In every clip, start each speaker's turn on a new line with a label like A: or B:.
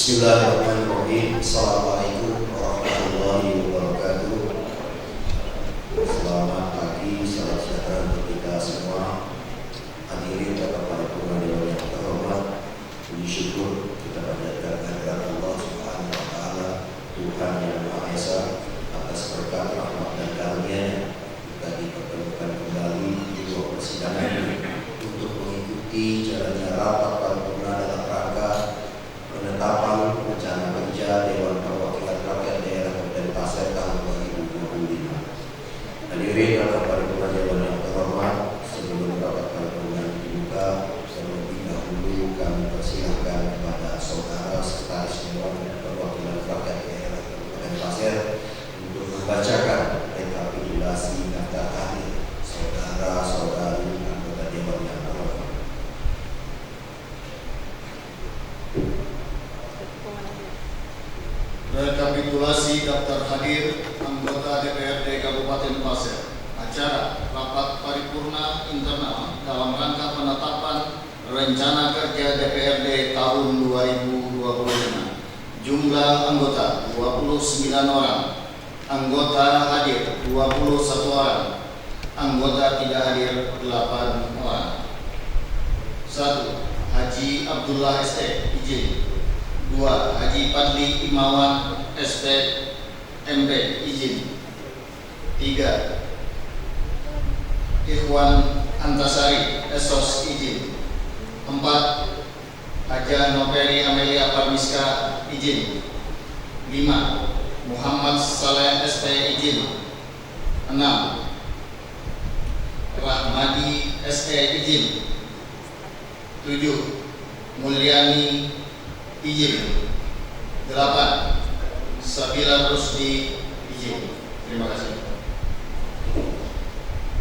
A: Bismillahirrahmanirrahim. Assalamualaikum warahmatullahi wabarakatuh. Selamat pagi, salam sejahtera untuk kita semua. Hadirin dan para penonton yang terhormat, puji syukur kita panjatkan kehadirat Allah Subhanahu wa Ta'ala, Tuhan yang Maha Esa, atas berkat rahmat dan karunia-Nya kita dipertemukan kembali di ruang persidangan ini untuk mengikuti jalannya rapat paripurna dalam rangka penetapan rencana kerja Dewan Perwakilan Rakyat Daerah Kabupaten Pasir tahun 2025. Hadirin rapat paripurna Dewan yang terhormat, sebelum rapat paripurna dibuka, terlebih dahulu kami persilahkan kepada saudara Sekretaris Dewan Perwakilan Rakyat Daerah Kabupaten Pasir untuk membacakan rekapitulasi daftar hadir saudara-saudari anggota Dewan yang terhormat.
B: Rekapitulasi daftar hadir anggota DPRD Kabupaten Pasir. Acara rapat paripurna internal dalam rangka penetapan rencana kerja DPRD tahun 2025. Jumlah anggota 29 orang. Anggota hadir 21 orang. Anggota tidak hadir 8 orang. 1. Haji Abdullah ST izin. 2. Haji Padli Imawan SP MP izin. 3. Ikhwan Antasari Esos izin. 4. Haja Noperi Amelia Parmiska izin. 5. Muhammad Saleh SP izin. 6. Rahmadi SE izin. 7. Mulyani izin. 8. Sabila Rusdi izin. Terima kasih.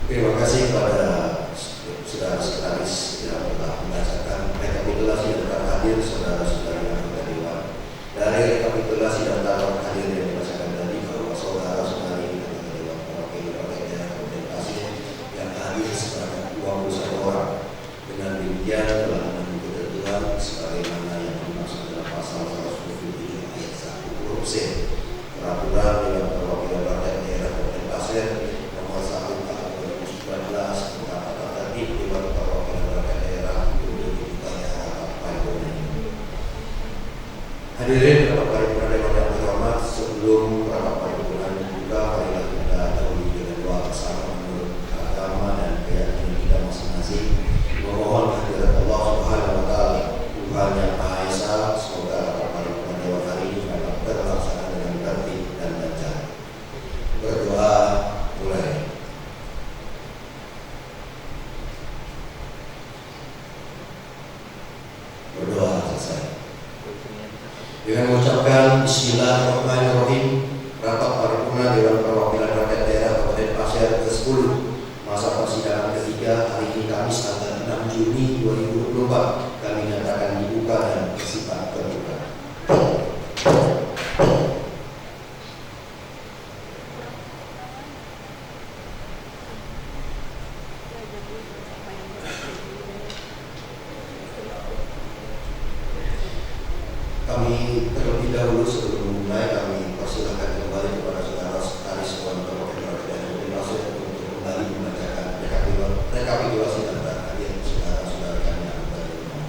A: Terima kasih kepada saudara sekretaris yang telah membacakan rekapitulasi daftar hadir saudara-saudari anggota Dewan. Dari rekapitulasi daftar hadir yang dibacakan tadi, bahwa saudara-saudari anggota Dewan Perwakilan Rakyat Daerah Kabupaten Pasir yang hadir sebanyak 21 orang. Dengan demikian telah memenuhi ketentuan sebagaimana yang dimaksud dalam pasal 127 ayat 1 huruf C Peraturan Dewan Perwakilan Rakyat Daerah Kabupaten Pasir nomor 1 tahun 2019 tentang tata tertib Dewan Perwakilan Rakyat Daerah untuk dibukanya rapat paripurna ini. Hadirin rapat paripurna Dewan yang terhormat, sebelum rapat paripurna dibuka, marilah kita dahului dengan doa bersama menurut agama dan keyakinan kita masing-masing. Memohon kehadirat Allah Subhanahu wa Ta'ala, Tuhan yang Maha Esa, semoga rapat paripurna Dewan hari ini dapat terlaksana dengan tertib dan lancar. Berdoa mulai. Berdoa selesai. Dengan mengucapkan Bismillahirrahmanirrahim, rapat paripurna Dewan Perwakilan Rakyat Daerah Kabupaten Pasir ke-10 masa persidangan ketiga hari ini Kamis tanggal 6 Juni 2024 kami nyatakan dibuka dan bersifat terbuka. Kami terlebih dahulu sebelum memulai, kami persilahkan kembali kepada saudara sekretaris Dewan Perwakilan Rakyat Daerah Kabupaten Pasir untuk kembali membacakan rekapitulasi daftar hadir saudara-saudara kami yang ada di rumah.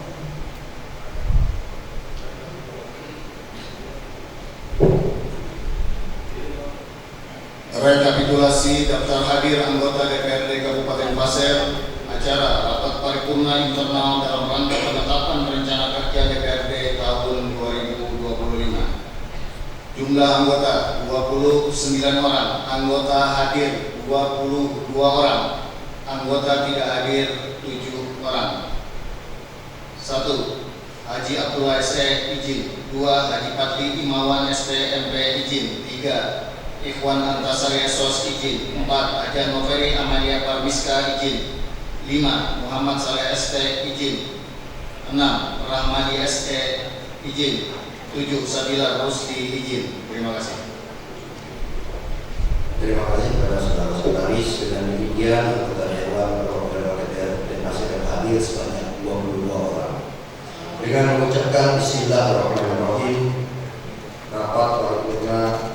B: Rekapitulasi daftar hadir anggota DPRD Kabupaten Pasir. Acara rapat paripurna internal dalam rangka penetapan rencana kerja DPRD tahun 2025. Jumlah anggota 29 orang. Anggota hadir 22 orang. Anggota tidak hadir 7 orang. 1. Haji Abdullah SE izin. 2. Haji Padli Imawan SP MP izin. 3. Ikhwan Antasari Esos izin. 4. Haja Noveri Amalia Parmiska izin. 5. Muhammad Saleh ST izin. 6. Rahmadi SE izin. 7. Sabila Rusdi izin. Terima kasih.
A: Terima kasih kepada saudara sekretaris. Dengan demikian anggota Dewan Perwakilan Rakyat Daerah Kabupaten Pasir yang hadir sebanyak 22 orang. Dengan mengucapkan Bismillahirrahmanirrahim, rapat paripurna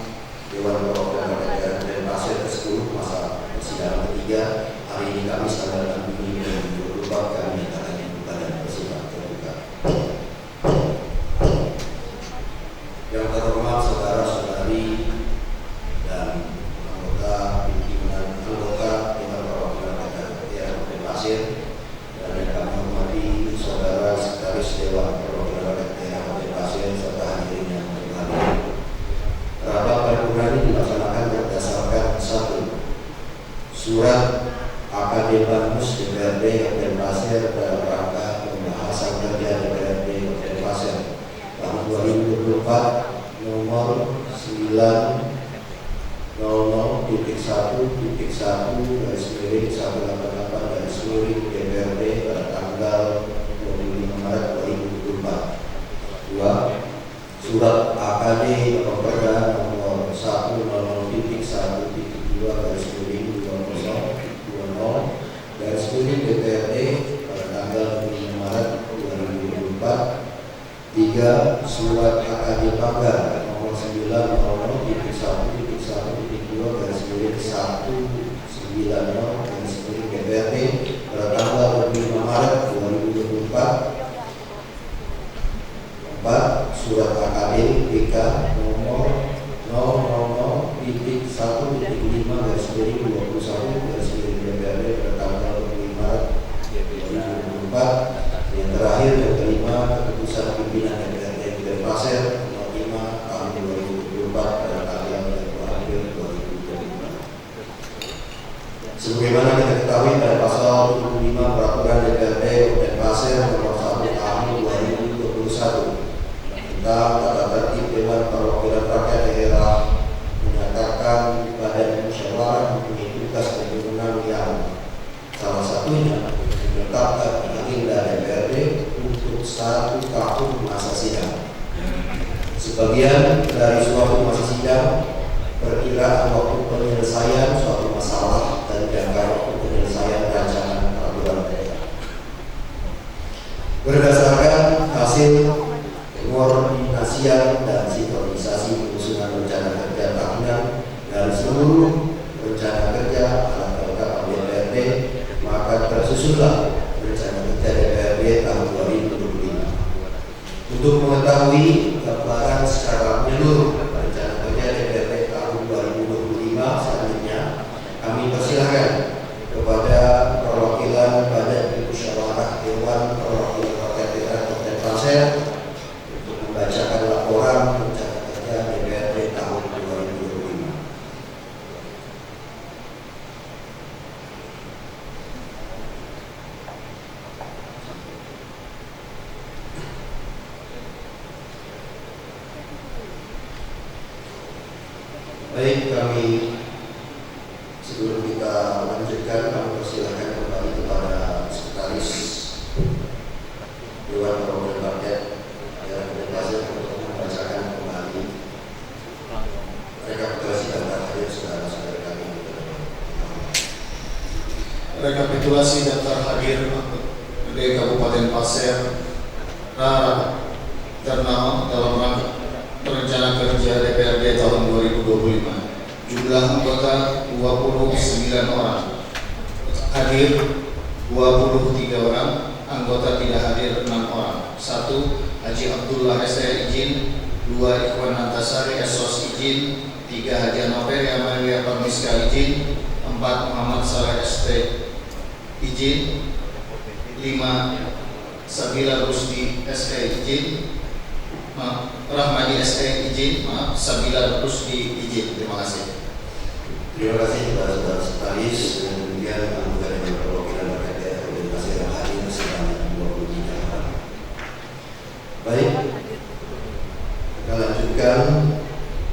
A: Dewan Perwakilan Rakyat Denpasar ke-10 masa persidangan ketiga hari ini Kamis tanggal 6 Juni 2024 kami nyatakan dibuka dan bersifat terbuka. Yang terhormat saudara-saudari dan anggota pimpinan anggota Dewan Perwakilan Rakyat Denpasar dan yang kami hormati saudara sekretaris Dewan Perwakilan Rakyat Denpasar serta hadirin yang berbahagia. Rapat paripurna ini dilaksanakan berdasarkan 1. Surat AKD Bamus DPRD Denpasar dalam rangka pembahasan kerja DPRD Denpasar tahun 2024 nomor 900.1.1/188 DPRD pada tanggal 25 Maret 2024. 2. Surat AKD Perda nomor 100.1/2020 DPRD pada tanggal 25 Maret 2024. 3. Surat AKD Pagar nomor 900.1/190 DPRD pada tanggal 25 Maret 2024. 4. Surat AKD PK nomor 000.1/5/2021 DPRD pada tanggal 25 Maret 2024. Yang terakhir yang kelima, keputusan pimpinan DPRD Denpasar nomor 5 tahun 2024 pada tanggal 2 April 2024. Sebagaimana kita ketahui pada pasal 25 Peraturan DPRD Denpasar nomor 1 tahun 2021 tentang tata tertib Dewan Perwakilan Rakyat Daerah menyatakan Badan Musyawarah mempunyai tugas dan wewenang yang salah satunya menetapkan agenda DPRD untuk 1 tahun masa sidang. Sebagian dari suatu masa sidang, perkiraan waktu penyelesaian suatu masalah dan jangka waktu penyelesaian rancangan peraturan daerah. Berdasarkan hasil koordinasian dan sinkronisasi penyusunan rencana kerja tahunan dari seluruh rencana kerja alat kelengkapan DPRD, maka tersusunlah rencana kerja DPRD tahun 2025. Untuk mengetahui gambaran secara menyeluruh rencana kerja DPRD tahun 2025 selanjutnya, kami persilahkan kepada perwakilan Badan Musyawarah Dewan Perwakilan Rakyat Daerah Denpasar membacakan laporan rencana kerja DPRD tahun 2025. Baik, kami sebelum kita lanjutkan, kami persilahkan kembali kepada sekretaris Dewan Perwakilan Rakyat Denpasar untuk membacakan kembali rekapitulasi data hadir saudara-saudara kami.
B: Rekapitulasi daftar hadir di Kabupaten Pasir ternama dalam rangka rencana kerja DPRD tahun 2025. Jumlah anggota 29 orang, hadir 23 orang, anggota tidak hadir 6 orang. 1. Haji Abdullah ST izin, 2. Ikhwan Antasari SOS izin, 3. Haji Anover Amalia Permiska izin, 4. Muhammad Saleh ST izin, 5. Sabila Rusdi ST izin, Rahmadi ST izin, Sabila Rusdi izin. Terima kasih.
A: Terima kasih kepada saudara sekretaris dan kemudian anggota Dewan Perwakilan Rakyat Daerah Denpasar yang hadir sebanyak 23 orang. Baik, kita lanjutkan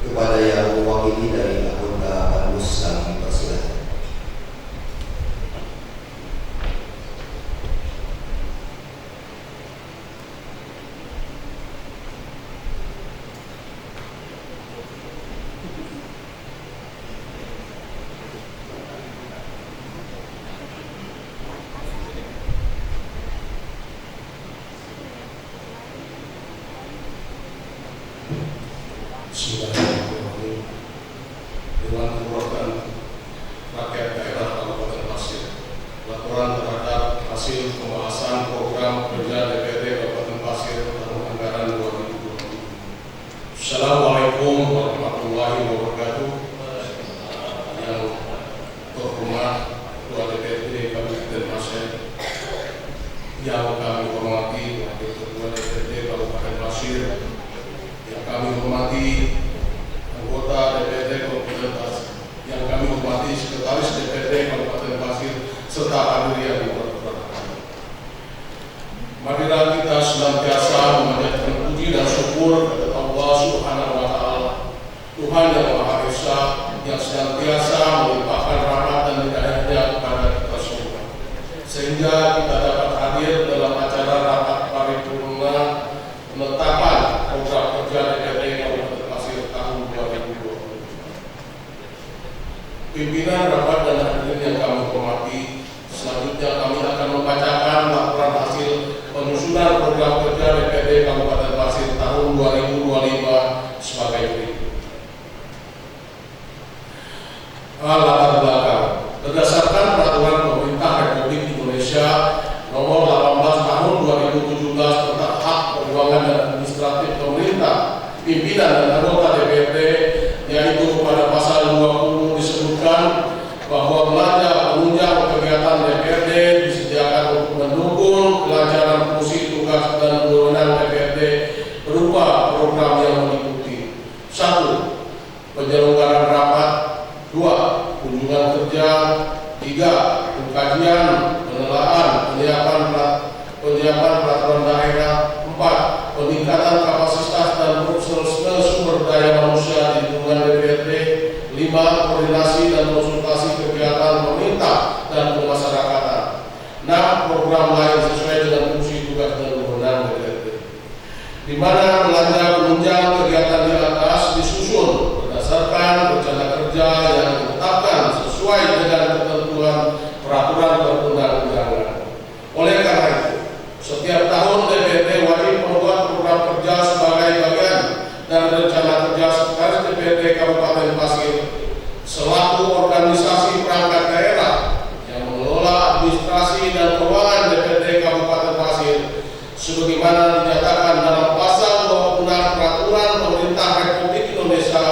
A: kepada yang mewakili dari anggota Bamus, kami persilahkan.
C: Bismillahirrahmanirrahim. Dewan Perwakilan Rakyat Daerah Kabupaten Pasir. Laporan terhadap hasil pembahasan program kerja DPRD Kabupaten Pasir tahun anggaran 2020. Assalamualaikum warahmatullahi wabarakatuh. Yang terhormat Ketua DPRD Kabupaten Pasir, yang kami hormati Wakil Ketua DPRD Kabupaten Pasir, yang kami hormati anggota DPRD Kabupaten Pasir, yang kami hormati Sekretaris DPRD Kabupaten Pasir, serta hadirin yang berbahagia. Marilah kita senantiasa memanjatkan puji dan syukur kepada Allah Subhanahu wa Ta'ala, Tuhan yang Maha Esa, yang senantiasa melimpahkan rahmat dan hidayah-Nya kepada kita semua, sehingga kita dapat hadir dalam acara rapat paripurna penetapan program kerja DPRD Kabupaten Pasir tahun 2020. Pimpinan rapat dan hadirin yang kami hormati, selanjutnya kami akan membacakan laporan hasil penyusunan program kerja DPRD Kabupaten Pasir tahun 2025 sebagai berikut. Latar belakang. Berdasarkan peraturan Pemerintah Republik Indonesia Nomor 18 Tahun 2017 tentang hak keuangan dan administratif pemerintah, pimpinan dan anggota DPRD, yaitu pada pasal 20 disebutkan bahwa belanja penunjang kegiatan DPRD disediakan untuk mendukung kelancaran fungsi tugas dan wewenang DPRD berupa program yang meliputi: 1. Penyelenggaraan rapat, 2. Kunjungan kerja, 3. Pengkajian, penelaahan, penyiapan peraturan daerah, 4. Peningkatan kapasitas dan profesionalisme sumber daya manusia di lingkungan DPRD, 5. Koordinasi dan konsultasi kegiatan pemerintah dan kemasyarakatan, 6. Program lain sesuai dengan fungsi tugas dan wewenang DPRD, di mana belanja penunjang kegiatan di atas disusun berdasarkan rencana kerja yang ditetapkan sesuai dengan ketentuan peraturan perundang-undangan. Oleh karena itu, setiap tahun DPRD wajib membuat program kerja sebagai bagian dari rencana kerja Sekretaris DPRD Kabupaten Pasir selaku organisasi perangkat daerah yang mengelola administrasi dan keuangan DPRD Kabupaten Pasir, sebagaimana dinyatakan dalam pasal 26 Peraturan Pemerintah Republik Indonesia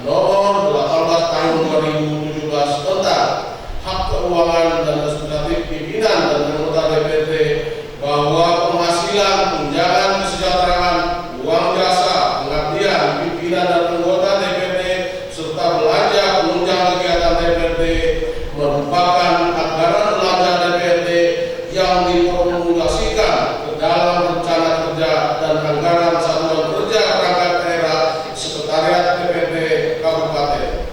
C: Nomor 18 Tahun 2017 tentang hak keuangan dan administratif pimpinan dan anggota DPRD, bahwa penghasilan, tunjangan kesejahteraan, uang jasa, pengabdian pimpinan dan anggota DPRD serta belanja penunjang kegiatan DPRD merupakan anggaran belanja DPRD yang dipromulgasikan ke dalam rencana kerja dan anggaran satuan kerja perangkat daerah Sekretariat DPRD Kabupaten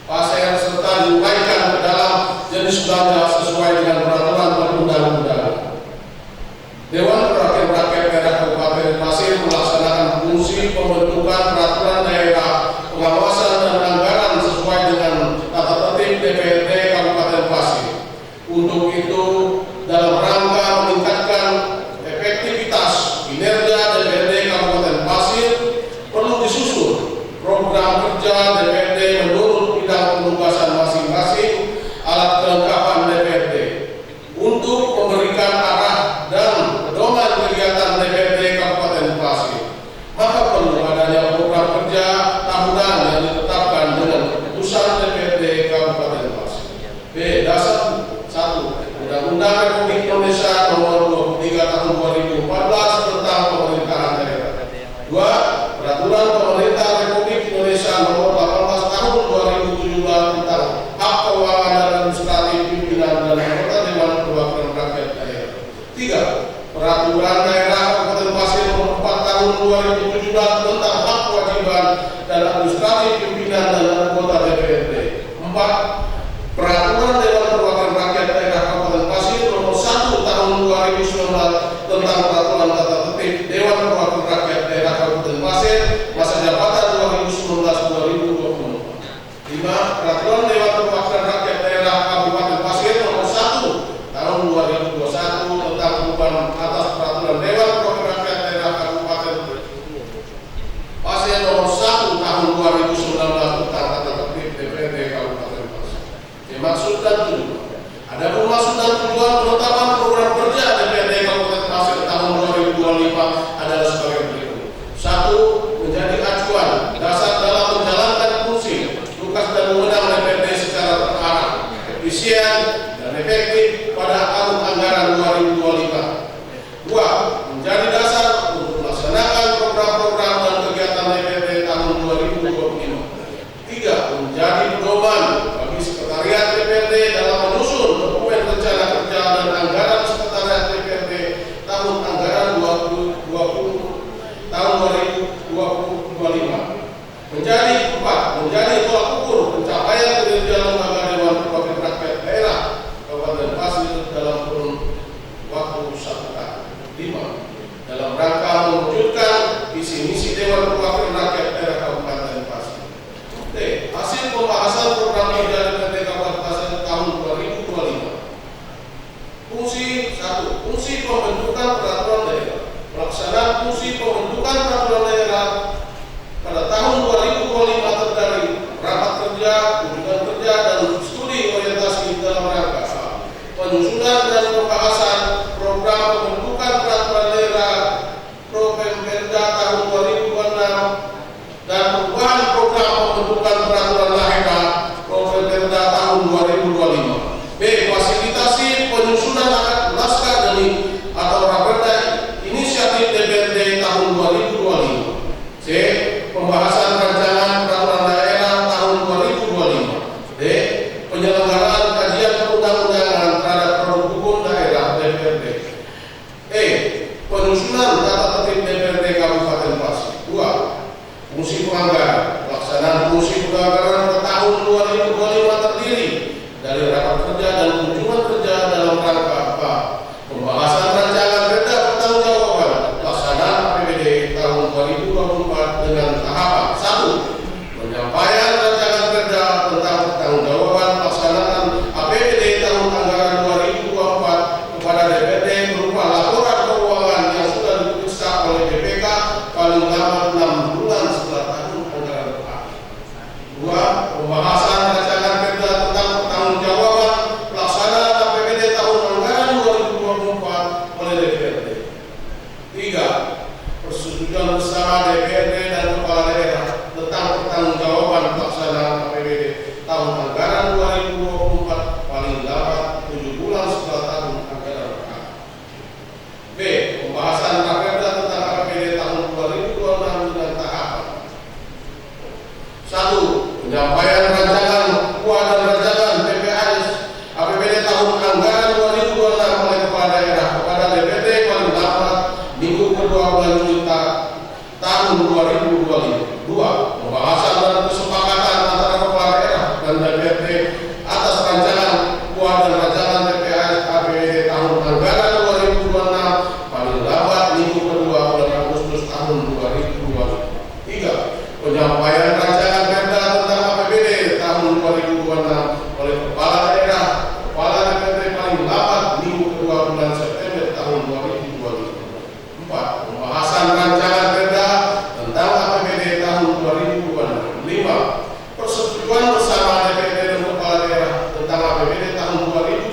C: Pasir, serta diuraikan ke dalam jenis belanja sesuai dengan peraturan perundang-undangan. Dewan Perwakilan Rakyat Daerah Kabupaten Pasir melaksanakan fungsi pembentukan peraturan daerah, pengawasan dan anggaran sesuai dengan tata tertib DPRD Kabupaten Pasir. Untuk itu, dalam rangka meningkatkan efektivitas kinerja DPRD Kabupaten Pasir, perlu disusun program kerja DPRD menurut bidang penugasan masing-masing alat kelengkapan DPRD untuk memberikan arah dan pedoman kegiatan DPRD Kabupaten Pasir. Maka perlu adanya program kerja tahunan yang ditetapkan dengan keputusan DPRD Kabupaten Pasir. B. Dasar 1. Undang-Undang Republik Indonesia Nomor 23 Tahun 2014 tentang pemerintahan daerah. 2. Peraturan Pemerintah Republik Indonesia Nomor 18 Tahun 2017 tentang hak keuangan dan administratif pimpinan dan anggota Dewan Perwakilan Rakyat Daerah. 3. Peraturan Daerah Kabupaten Pasir Nomor 4 Tahun 2017 tentang hak kewajiban dan administratif pimpinan dan anggota DPRD. 4. Peraturan Dewan Perwakilan Rakyat Daerah Kabupaten Pasir Nomor 1 Tahun 2019 tentang peraturan tata tertib Dewan Perwakilan Rakyat Daerah Kabupaten Pasir masa jabatan 2019-2024. 5. Peraturan Dewan Perwakilan Rakyat Daerah Kabupaten Pasir Nomor 1 Tahun 2021 tentang perubahan atas peraturan Dewan Perwakilan Rakyat Daerah Kabupaten Pasir efisien dan efektif pada tahun anggaran 2025. 2. Menjadi dasar untuk melaksanakan program-program dan kegiatan DPRD tahun 2025. 3. Menjadi pedoman bagi Sekretariat DPRD dalam menyusun dokumen rencana kerja dan anggaran Sekretariat DPRD tahun anggaran 2025. Menjadi 4. Menjadi tolak ukur pencapaian kinerja lembaga Dewan Perwakilan Rakyat Daerah Kabupaten Pasir dalam kurun waktu 1 tahun. 5. Dalam rangka mewujudkan visi misi Dewan Perwakilan Rakyat Daerah Kabupaten Pasir. D. Hasil pembahasan program kerja DPRD Kabupaten Pasir tahun 2025. Fungsi 1. Fungsi pembentukan peraturan daerah. Pelaksanaan fungsi pembentukan peraturan daerah pada tahun 2025 terdiri rapat kerja, kunjungan kerja, dan studi orientasi dalam rangka penyusunan dan pembahasan program pembentukan peraturan daerah Pro-Pemperda tahun 2026 dan perubahan program pembentukan peraturan daerah Pro-Pemperda tahun 2025. B. Fasilitasi penyusunan naskah demi atau raperda inisiatif DPRD tahun 2025. C. Pembahasan rancangan peraturan daerah tahun 2025. D. Penyelenggaraan kajian perundang-undangan terhadap produk hukum daerah DPRD. E. Penyusunan tata tertib DPRD Kabupaten Pasir. 2. Fungsi penganggaran. Pelaksanaan fungsi penganggaran pada tahun 2025 terdiri dari rapat kerja dan kunjungan kerja dalam rangka apa? Pembahasan rancangan perda pertanggungjawaban pelaksanaan APBD tahun 2024 dengan tahapan 1. Penyampaian rancangan perda tentang pertanggungjawaban pelaksanaan APBD tahun anggaran 2024 kepada DPRD berupa laporan keuangan yang sudah diperiksa oleh BPK paling lambat 6 bulan setelah tahun anggaran berakhir. 2. Pembahasan rancangan perda tentang pertanggungjawaban pelaksanaan APBD tahun anggaran 2024 oleh DPRD. 3. Persetujuan bersama DPRD dan kepala daerah tentang pertanggungjawaban pelaksanaan APBD tahun anggaran 2024 paling lambat 7 bulan setelah tahun anggaran berakhir. B. Pembahasan raperda tentang APBD tahun 2026 dengan tahapan 1. Penyampaian rancangan keuangan dan rancangan PPAS APBD tahun anggaran 2026 oleh kepala daerah kepada DPRD paling lambat minggu kedua bulan Juli tahun 2025. 2. Pembahasan dan kesepakatan antara kepala daerah dan DPRD atas rancangan keuangan dan rancangan PPAS APBD tahun anggaran 2026 paling lambat minggu kedua bulan Agustus tahun 2025. 3. Penyampaian rancangan perda tentang APBD tahun 2026 oleh kepala daerah kepala DPRD paling lambat minggu kedua bulan September tahun 2025. 4. Pembahasan rancangan perda tentang APBD tahun 2026. 5. Persetujuan bersama DPRD dan kepala daerah tentang APBD tahun 2026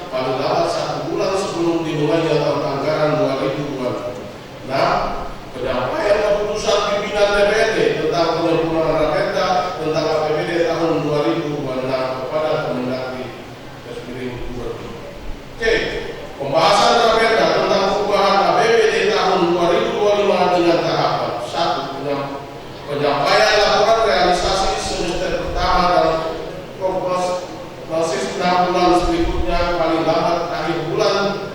C: paling lambat 1 bulan sebelum dimulainya tahun anggaran 2026. 6. Penyampaian keputusan pimpinan DPRD tentang penyempurnaan raperda tentang APBD tahun 2026 kepada Kemendagri C. Pembahasan raperda tentang perubahan APBD tahun 2025 dengan tahapan 1. Penyampaian laporan realisasi semester pertama dan prognosis 6 bulan berikutnya paling lambat akhir bulan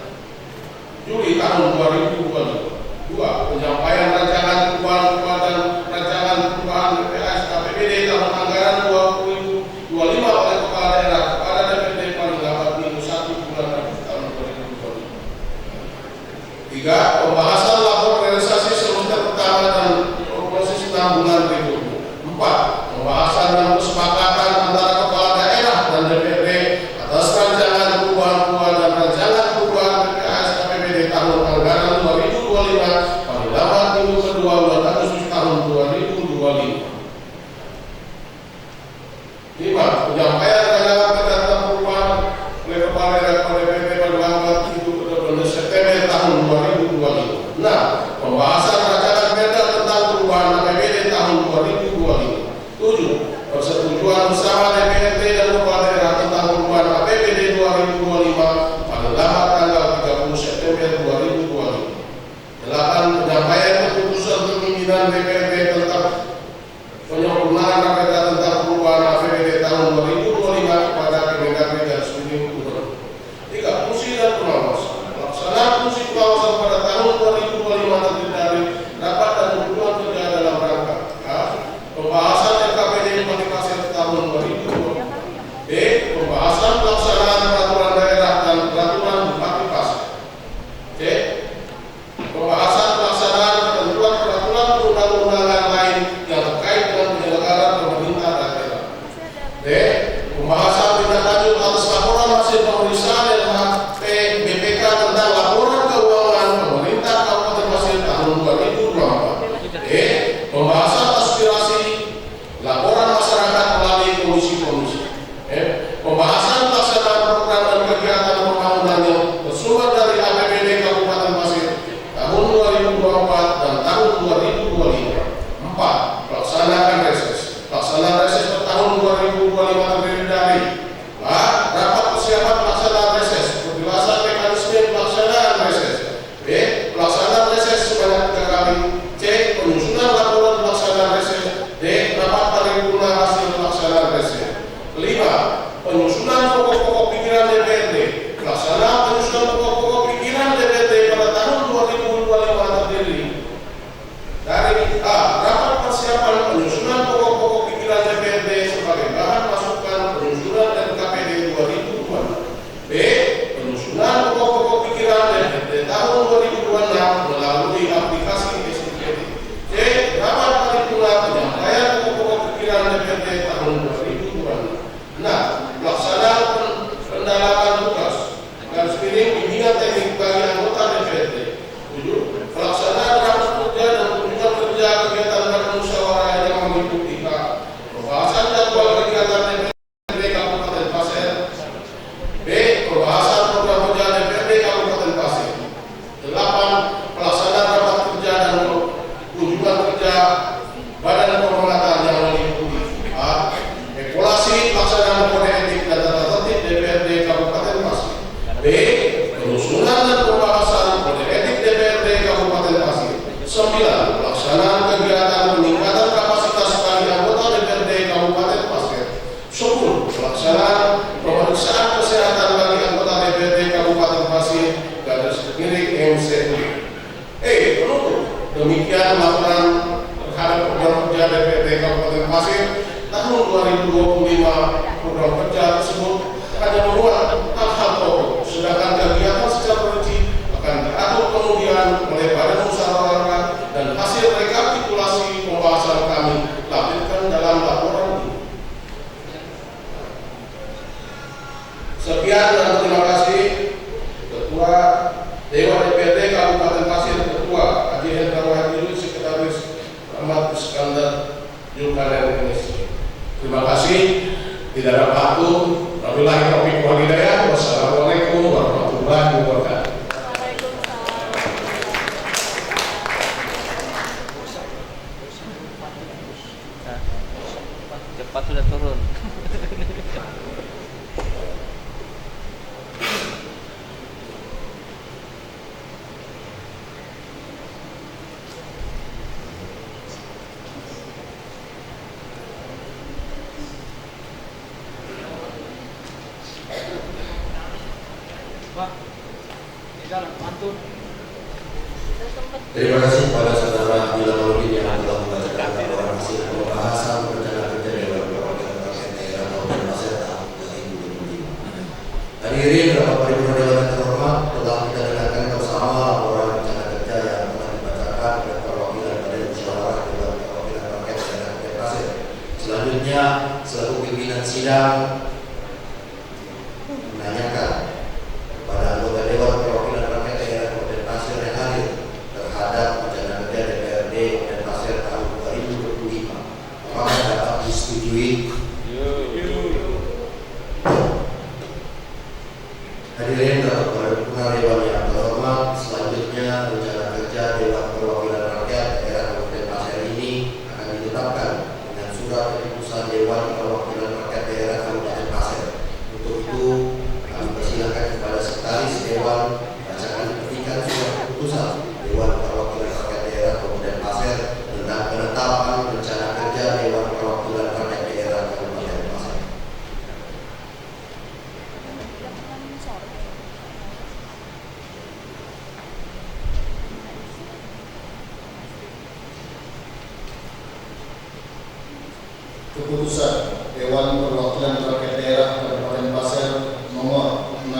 C: Juli tahun 2025. 2. Penyampaian rancangan perubahan dan rancangan perubahan PPAS APBD tahun anggaran 2025 oleh kepala daerah kepada DPRD paling lambat minggu 1 bulan Agustus tahun 2025. 3. Pembahasan laporan realisasi semester pertama dan prognosis 6 bulan berikutnya. 4. Pembahasan dan kesepakatan antara kepala daerah dan DPRD atas rancangan perubahan dan rancangan perubahan PPAS APBD tahun anggaran 2025 paling lambat minggu kedua bulan Agustus tahun 2025. 5. Penyampaian rancangan perda tentang perubahan oleh kepala daerah kepada DPRD paling lambat minggu kedua bulan September tahun 2025. 6. Pembahasan rancangan perda tentang perubahan APBD tahun 2025. 7. Persetujuan bersama DPRD dan kepala daerah tentang perubahan APBD pimpinan DPRD tentang penyempurnaan KPK tentang perubahan APBD tahun 2025 kepada Kemendagri dan Studi Gubernur. 3. Fungsi dan pengawasan. Pelaksanaan fungsi pengawasan pada tahun 2025 terdiri dari rapat dan kunjungan kerja dalam rangka A. Pembahasan RKPD Bupati Pasir tahun 2020. B. Pembahasan pelaksanaan peraturan daerah dan peraturan Bupati Pasir. C. Pembahasan pelaksanaan ketentuan peraturan perundang-undangan lain yang terkait dengan penyelenggaraan pemerintah daerah. D. Pembahasan tindak lanjut atas laporan hasil pemeriksaan LHP BPK tentang laporan keuangan pemerintah Kabupaten Pasir tahun 2024. E. Pembahasan aspirasi laporan masyarakat melalui komisi-komisi. F. Pembahasan pelaksanaan program dan kegiatan pembangunan yang bersumber dari APBD Kabupaten Pasir tahun 2024 dan tahun 2025. 4. Pelaksanaan reses. Pelaksanaan reses per tahun 2025 terdiri dari A. Rapat persiapan pelaksanaan reses, penjelasan mekanisme pelaksanaan reses. B. Pelaksanaan reses sebanyak 3 kali. C. Penyusunan laporan pelaksanaan reses. D. Rapat paripurna hasil pelaksanaan reses. 5. Penyusunan pokok-pokok pikiran DPRD. Pelaksanaan penyusunan pokok-pokok pikiran DPRD pada tahun 2025 terdiri dari A. Rapat persiapan penyusunan pokok-pokok pikiran DPRD sebagai bahan masukan penyusunan RKPD 2020. B. Penyusunan pokok-pokok pikiran DPRD tahun 2026 melalui aplikasi SDGD. C. Rapat paripurna penyampaian pokok-pokok pikiran DPRD tahun 2026. Nah, pelaksanaan pendalaman tugas garis miring bimbingan teknik bagi anggota DPRD. 7. Pelaksanaan rapat kerja dan kunjungan kerja kegiatan dan musyawarah yang mengikuti pembahasan jadwal kegiatan DPRD Kabupaten Pasir. B. Pembahasan program kerja DPRD Kabupaten Pasir. 8. Pelaksanaan rapat kerja dan kunjungan kerja badan kehormatan yang meliputi A. Evaluasi pelaksanaan kode etik dan tata tertib DPRD Kabupaten Pasir. B. Penyusunan dan pembahasan kode etik DPRD Kabupaten Pasir. 9. Pelaksanaan kegiatan peningkatan kapasitas bagi anggota DPRD Kabupaten Pasir. 10. Pelaksanaan pemeriksaan kesehatan bagi anggota DPRD Kabupaten Pasir garis miring MCU. Penutup. Demikian laporan terhadap program kerja DPRD Kabupaten Pasir tahun 2025. Program kerja tersebut hanya memuat hal-hal pokok, sedangkan kegiatan secara rinci akan diatur kemudian oleh Badan Musyawarah Rakyat dan hasil rekapitulasi pembahasan kami lampirkan dalam laporan ini. Sekian dan terima kasih. Ketua Dewan DPRD Kabupaten Pasir, Ketua Haji Hendra Wahyudi, Sekretaris Ahmad Iskandar Julkarnain Indonesia. Terima kasih. Tidak ada waktu. Wabillahi taufiq wal hidayah. Wassalamualaikum warahmatullahi wabarakatuh.
D: Cepat sudah turun. Pak, di dalam mantun.
A: Terima kasih kepada saudara Bila Maulid yang telah membacakan laporan hasil pembahasan rencana kerja Dewan Perwakilan Rakyat Daerah Kabupaten Pasir tahun 2025. Hadirin rapat paripurna Dewan yang terhormat, telah kita dengarkan bersama laporan rencana kerja yang telah dibacakan oleh perwakilan Badan Musyawarah Dewan Perwakilan Rakyat Daerah Kabupaten Pasir. Selanjutnya, selaku pimpinan sidang menanyakan kepada anggota Dewan Perwakilan Rakyat Daerah Kabupaten Pasir yang hadir terhadap rencana kerja DPRD dan Pasir tahun 2025, apakah dapat disetujui? Hadirin rapat paripurna Dewan yang terhormat, selanjutnya rencana kerja Dewan Perwakilan Rakyat Daerah Kabupaten Pasir ini akan ditetapkan dengan surat keputusan Dewan Perwakilan Rakyat Daerah Kabupaten
B: Keputusan Dewan Perwakilan Rakyat Daerah Kabupaten Pasir nomor 6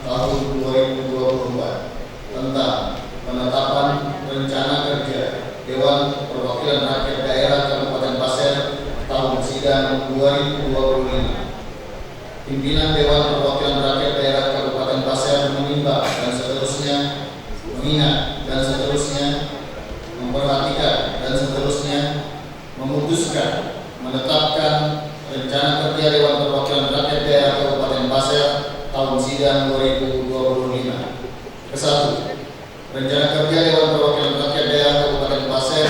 B: tahun 2024 tentang penetapan rencana kerja Dewan Perwakilan Rakyat Daerah Kabupaten Pasir tahun sidang 2025. Pimpinan Dewan Perwakilan Rakyat Daerah Kabupaten Pasir menimbang dan seterusnya, mengingat dan seterusnya, memperhatikan dan seterusnya, memutuskan menetapkan rencana kerja Dewan Perwakilan Rakyat Daerah Kabupaten Pasir tahun sidang 2025. Kesatu, rencana kerja Dewan Perwakilan Rakyat Daerah Kabupaten Pasir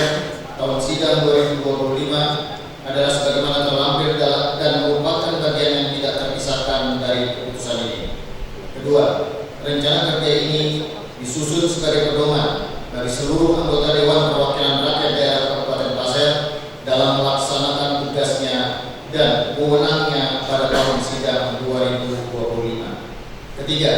B: tahun sidang 2025 adalah sebagaimana terlampir dan merupakan bagian yang tidak terpisahkan dari keputusan ini. Kedua, rencana kerja ini disusun sebagai pedoman bagi seluruh anggota Dewan Perwakilan Rakyat Daerah Kabupaten Pasir dalam melaksanakan tugasnya dan wewenangnya pada tahun sidang 2025. Ketiga,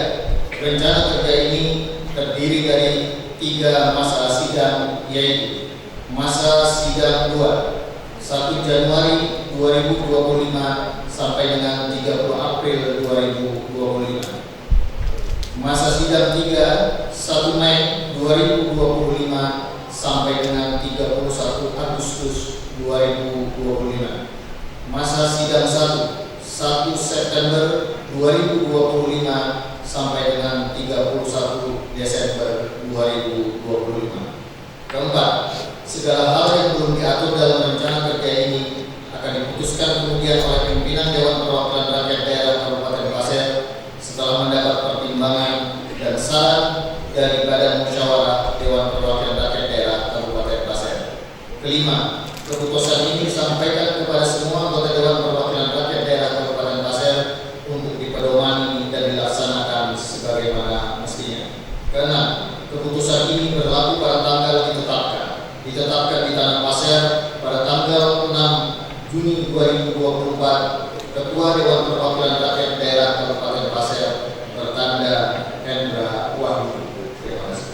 B: rencana kerja ini terdiri dari 3 masa sidang, yaitu masa sidang 2 1 Januari 2025 sampai dengan 30 April 2025. Masa sidang 3 1 Mei 2025 sampai dengan 31 Agustus 2025. Masa sidang 1 September 2025 sampai dengan 31 Desember 2025. Keempat, segala hal yang belum diatur dalam rencana kerja ini akan diputuskan kemudian oleh pimpinan Dewan Perwakilan Rakyat Daerah Kabupaten Pasir setelah mendapat pertimbangan dan saran dari Badan Musyawarah Dewan Perwakilan Rakyat Daerah Kabupaten Pasir. Kelima, keputusan ini disampaikan kepada semua anggota Dewan Perwakilan Rakyat Daerah Kabupaten Pasir untuk dipedomani dan dilaksanakan sebagaimana mestinya. Keenam, keputusan ini berlaku pada tanggal ditetapkan di Tanah Pasir pada tanggal 6 Juni 2024. Ketua Dewan Perwakilan Rakyat Daerah Kabupaten Pasir bertanda Hendra Wahyu. Terima kasih.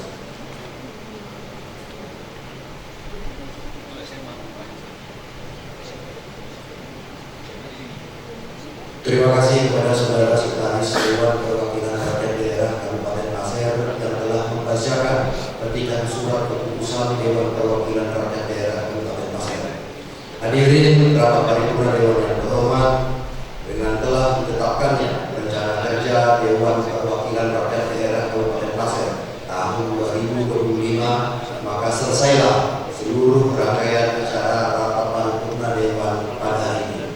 A: Terima kasih kepada saudara sekretaris Dewan Perwakilan Rakyat Daerah Kabupaten Pasir yang telah membacakan petikan surat keputusan Dewan Perwakilan Rakyat Daerah Kabupaten Pasir. Hadirin rapat paripurna Dewan yang terhormat, dengan telah ditetapkannya rencana kerja Dewan Perwakilan Rakyat Daerah Kabupaten Pasir tahun 2025, maka selesailah seluruh rangkaian acara rapat paripurna Dewan pada hari ini.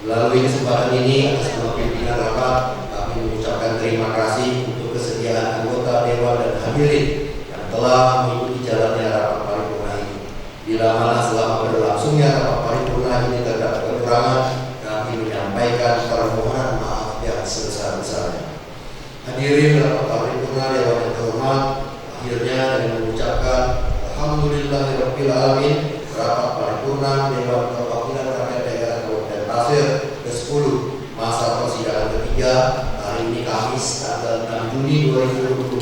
A: Melalui kesempatan ini, atas nama pimpinan rapat, kami mengucapkan terima kasih untuk kesediaan anggota Dewan dan hadirin yang telah mengikuti jalannya rapat paripurna ini. Bila mana selama berlangsungnya rapat paripurna ini terdapat kekurangan, kami menyampaikan permohonan maaf yang sebesar-besarnya. Hadirin rapat paripurna Dewan yang terhormat, akhirnya dengan mengucapkan Alhamdulillahirabbil alamin, rapat paripurna Dewan Perwakilan Rakyat Daerah Kabupaten Pasir ke-10 masa persidangan ketiga hari ini Kamis tanggal 6 Juni 2024